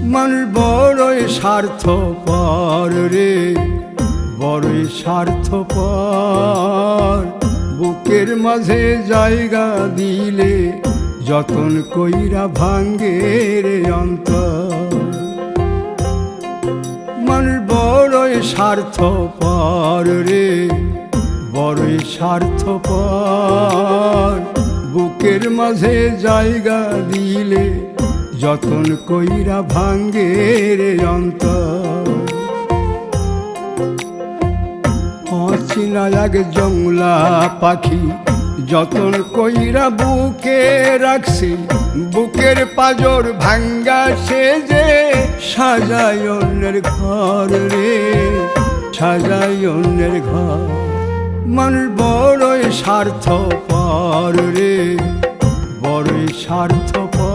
মানুষ বড়ই স্বার্থপর রে, বড়ই স্বার্থপর। বুকের মাঝে জায়গা দিলে যতন কইরা ভাঙ্গে রে অন্তর। মানুষ বড়ই স্বার্থপর রে, বড়ই স্বার্থপর। বুকের মাঝে জায়গা দিলে যতন কইরা ভাঙ্গে রে অন্তর। অচিনা এক জংলা পাখি যতন কইরা বুকে রাখছি, বুকের পাজর ভাঙ্গা সে যে সাজায় অন্যের ঘর রে, সাজায় অন্যের ঘর। মানুষ বড়ই স্বার্থপর রে, বড়ই স্বার্থপর।